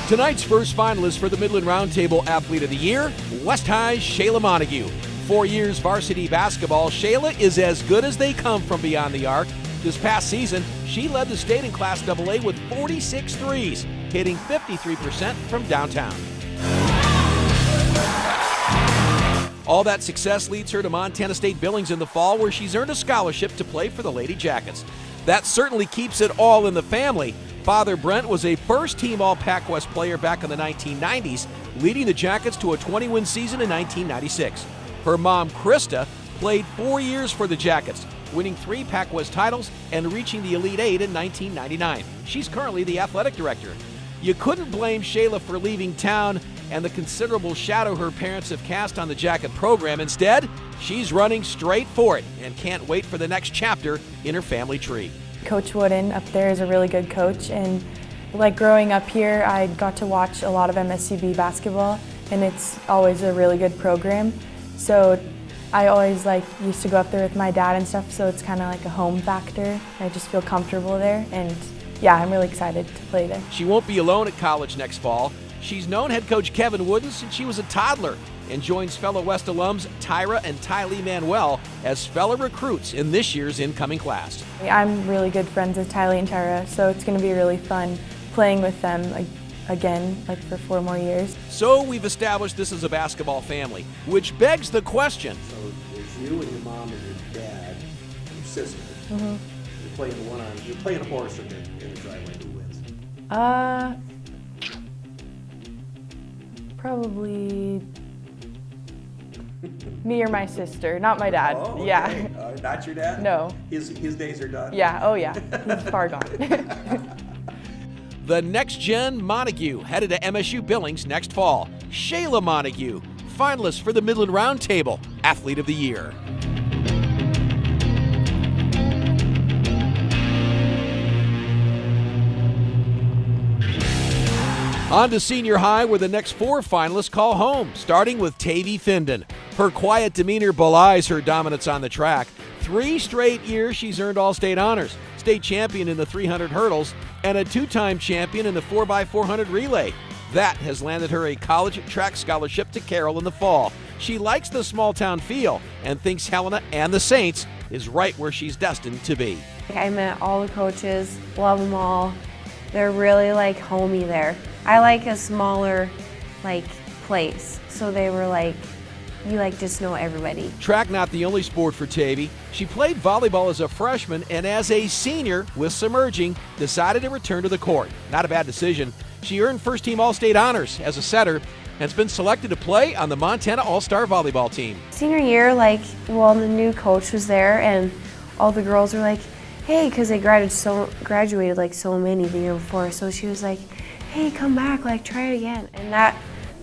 Tonight's first finalist for the Midland Roundtable Athlete of the Year, West High's Shayla Montague. 4 years varsity basketball, Shayla is as good as they come from beyond the arc. This past season, she led the state in Class AA with 46 threes, hitting 53% from downtown. All that success leads her to Montana State Billings in the fall, where she's earned a scholarship to play for the Lady Jackets. That certainly keeps it all in the family. Father Brent was a first-team All-Pac-West player back in the 1990s, leading the Jackets to a 20-win season in 1996. Her mom, Krista, played 4 years for the Jackets, winning 3 Pac-West titles and reaching the Elite Eight in 1999. She's currently the athletic director. You couldn't blame Shayla for leaving town and the considerable shadow her parents have cast on the Jacket program. Instead, she's running straight for it and can't wait for the next chapter in her family tree. Coach Wooden up there is a really good coach, and like growing up here, I got to watch a lot of MSCB basketball, and it's always a really good program. So I always used to go up there with my dad and stuff, so it's kind of like a home factor. I just feel comfortable there, and yeah, I'm really excited to play there. She won't be alone at college next fall. She's known head coach Kevin Wooden since she was a toddler and joins fellow West alums Tyra and Tylee Manuel as fellow recruits in this year's incoming class. I'm really good friends with Tylee and Tyra, so it's going to be really fun playing with them again, for 4 more years. So we've established this is a basketball family, which begs the question. So there's you and your mom and your dad, your sister. Mm-hmm. You're playing a horse in the driveway. Who wins? Probably me or my sister, not my dad. Oh, okay. Yeah. Not your dad? No. His days are done? Yeah, oh yeah, he's far gone. The next gen Montague headed to MSU Billings next fall. Shayla Montague, finalist for the Midland Roundtable Athlete of the Year. On to senior high, where the next 4 finalists call home, starting with Tavy Findon. Her quiet demeanor belies her dominance on the track. 3 straight years she's earned all-state honors, state champion in the 300 hurdles, and a 2-time champion in the 4x400 relay. That has landed her a college track scholarship to Carroll in the fall. She likes the small-town feel and thinks Helena and the Saints is right where she's destined to be. I met all the coaches, love them all. They're really homey there. I like a smaller place, so they were you just know everybody. Track not the only sport for Tavy. She played volleyball as a freshman, and as a senior, with some urging, decided to return to the court. Not a bad decision. She earned first-team All-State honors as a setter and has been selected to play on the Montana All-Star volleyball team. Senior year, the new coach was there, and all the girls were like, hey, because they graduated so many the year before, so she was like, hey, come back, try it again. And that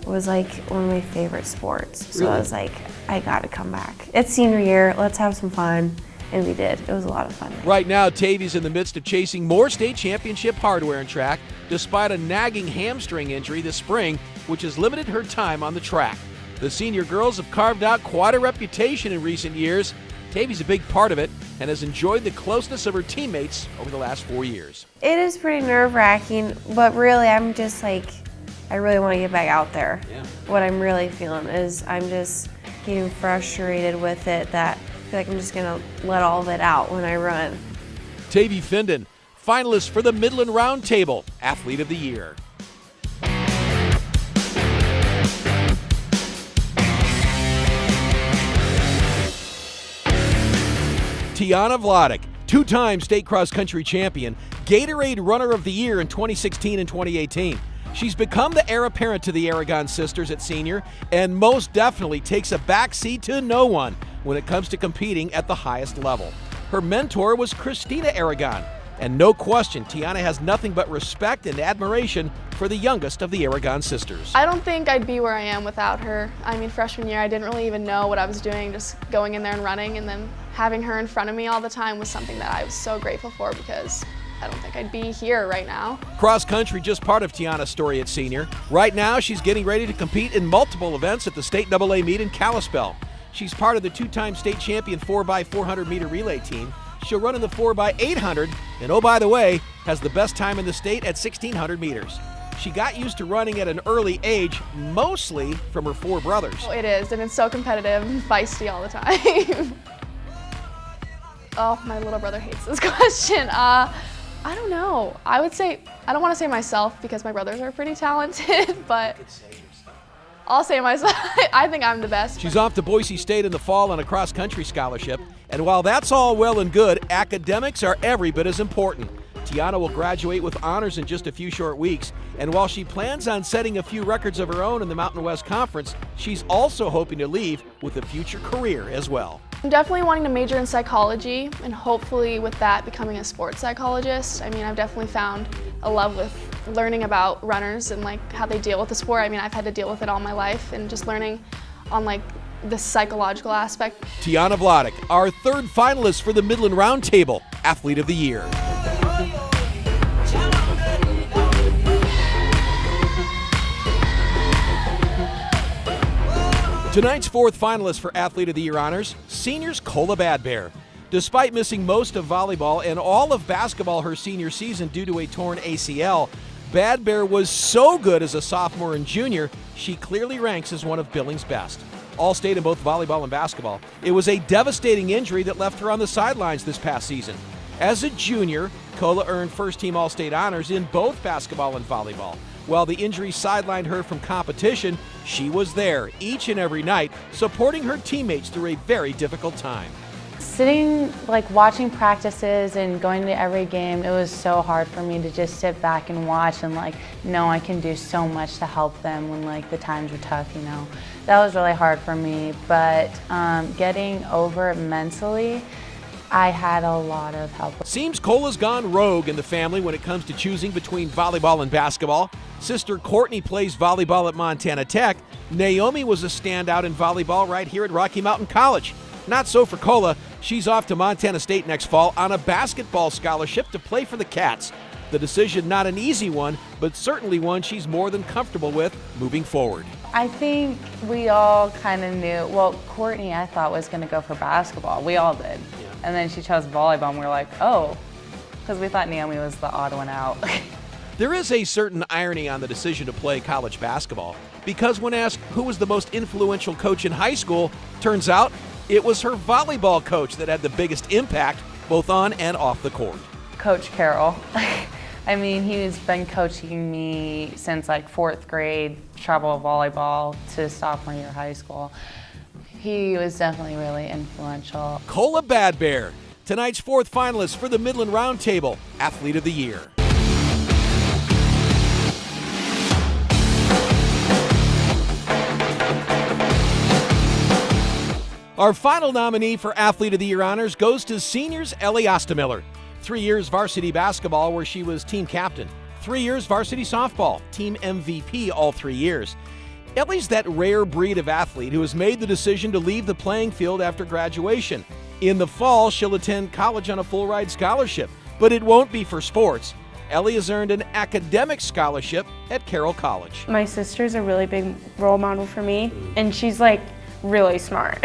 was one of my favorite sports. So Really? I was like, I gotta come back. It's senior year, let's have some fun. And we did. It was a lot of fun. Right now, Tavy's in the midst of chasing more state championship hardware in track, despite a nagging hamstring injury this spring, which has limited her time on the track. The senior girls have carved out quite a reputation in recent years. Tavy's a big part of it and has enjoyed the closeness of her teammates over the last 4 years. It is pretty nerve-wracking, but really I'm just I really want to get back out there. Yeah. What I'm really feeling is I'm just getting frustrated with it, that I feel like I'm just going to let all of it out when I run. Tavy Findon, finalist for the Midland Roundtable Athlete of the Year. Tiana Vladik, 2-time state cross-country champion, Gatorade Runner of the Year in 2016 and 2018. She's become the heir apparent to the Aragon sisters at senior and most definitely takes a backseat to no one when it comes to competing at the highest level. Her mentor was Christina Aragon, and no question, Tiana has nothing but respect and admiration for the youngest of the Aragon sisters. I don't think I'd be where I am without her. I mean, freshman year, I didn't really even know what I was doing, just going in there and running, and then having her in front of me all the time was something that I was so grateful for, because I don't think I'd be here right now. Cross country just part of Tiana's story at senior. Right now, she's getting ready to compete in multiple events at the state AA meet in Kalispell. She's part of the 2-time state champion 4x400 meter relay team. She'll run in the 4x800, and oh, by the way, has the best time in the state at 1,600 meters. She got used to running at an early age, mostly from her 4 brothers. It is, and it's so competitive and feisty all the time. Oh, my little brother hates this question. I don't know. I would say, I don't want to say myself because my brothers are pretty talented, but I'll say myself. I think I'm the best. She's off to Boise State in the fall on a cross-country scholarship. And while that's all well and good, academics are every bit as important. Tiana will graduate with honors in just a few short weeks. And while she plans on setting a few records of her own in the Mountain West Conference, she's also hoping to leave with a future career as well. I'm definitely wanting to major in psychology and hopefully with that becoming a sports psychologist. I mean, I've definitely found a love with learning about runners and like how they deal with the sport. I mean, I've had to deal with it all my life and just learning on like the psychological aspect. Tiana Vladeck, our 3rd finalist for the Midland Roundtable Athlete of the Year. Tonight's 4th finalist for Athlete of the Year honors, seniors Cola Badbear. Despite missing most of volleyball and all of basketball her senior season due to a torn ACL, Badbear was so good as a sophomore and junior, she clearly ranks as one of Billings' best. All-state in both volleyball and basketball. It was a devastating injury that left her on the sidelines this past season. As a junior, Cola earned first-team All-State honors in both basketball and volleyball. While the injury sidelined her from competition, she was there each and every night, supporting her teammates through a very difficult time. Sitting, watching practices and going to every game, it was so hard for me to just sit back and watch and know I can do so much to help them when the times are tough, That was really hard for me, but getting over it mentally, I had a lot of help. Seems Cola's gone rogue in the family when it comes to choosing between volleyball and basketball. Sister Courtney plays volleyball at Montana Tech. Naomi was a standout in volleyball right here at Rocky Mountain College. Not so for Cola. She's off to Montana State next fall on a basketball scholarship to play for the Cats. The decision not an easy one, but certainly one she's more than comfortable with moving forward. I think we all kind of knew, Courtney I thought was going to go for basketball. We all did. Yeah. And then she chose volleyball and we were like, oh, because we thought Naomi was the odd one out. There is a certain irony on the decision to play college basketball, because when asked who was the most influential coach in high school, turns out it was her volleyball coach that had the biggest impact both on and off the court. Coach Carroll. I mean, he's been coaching me since 4th grade, travel volleyball to sophomore year of high school. He was definitely really influential. Cola Badbear, tonight's 4th finalist for the Midland Roundtable Athlete of the Year. Our final nominee for Athlete of the Year honors goes to seniors Ellie Ostemiller. 3 years varsity basketball where she was team captain. 3 years varsity softball, team MVP all 3 years. Ellie's that rare breed of athlete who has made the decision to leave the playing field after graduation. In the fall, she'll attend college on a full-ride scholarship, but it won't be for sports. Ellie has earned an academic scholarship at Carroll College. My sister's a really big role model for me, and she's really smart.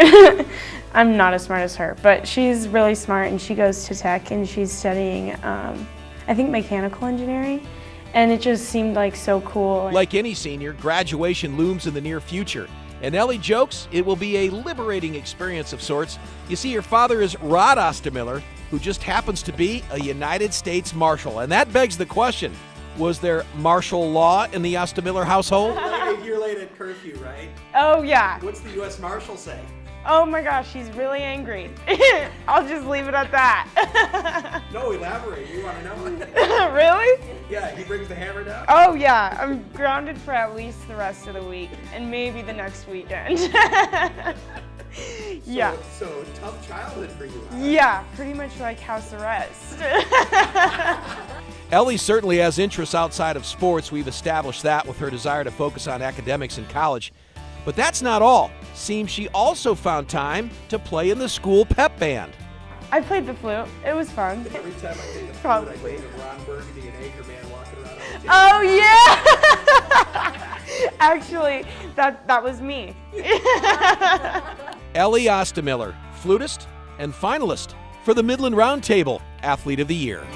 I'm not as smart as her, but she's really smart and she goes to Tech and she's studying, I think, mechanical engineering. And it just seemed so cool. Like any senior, graduation looms in the near future. And Ellie jokes it will be a liberating experience of sorts. You see, her father is Rod Ostemiller, who just happens to be a United States Marshal. And that begs the question, was there martial law in the Ostemiller household? You're late at curfew, right? Oh, yeah. What's the U.S. Marshal say? Oh my gosh, he's really angry. I'll just leave it at that. No, elaborate. We want to know. Really? Yeah, he brings the hammer down? Oh yeah, I'm grounded for at least the rest of the week and maybe the next weekend. Yeah. So tough childhood for you, huh? Yeah, pretty much like house arrest. Ellie certainly has interests outside of sports. We've established that with her desire to focus on academics in college. But that's not all. Seems she also found time to play in the school pep band. I played the flute. It was fun. Every time I think of flute, Probably. I think of Ron Burgundy and Anchorman walking around on the table. Oh yeah! Actually, that was me. Ellie Ostemiller, flutist and finalist for the Midland Roundtable Athlete of the Year.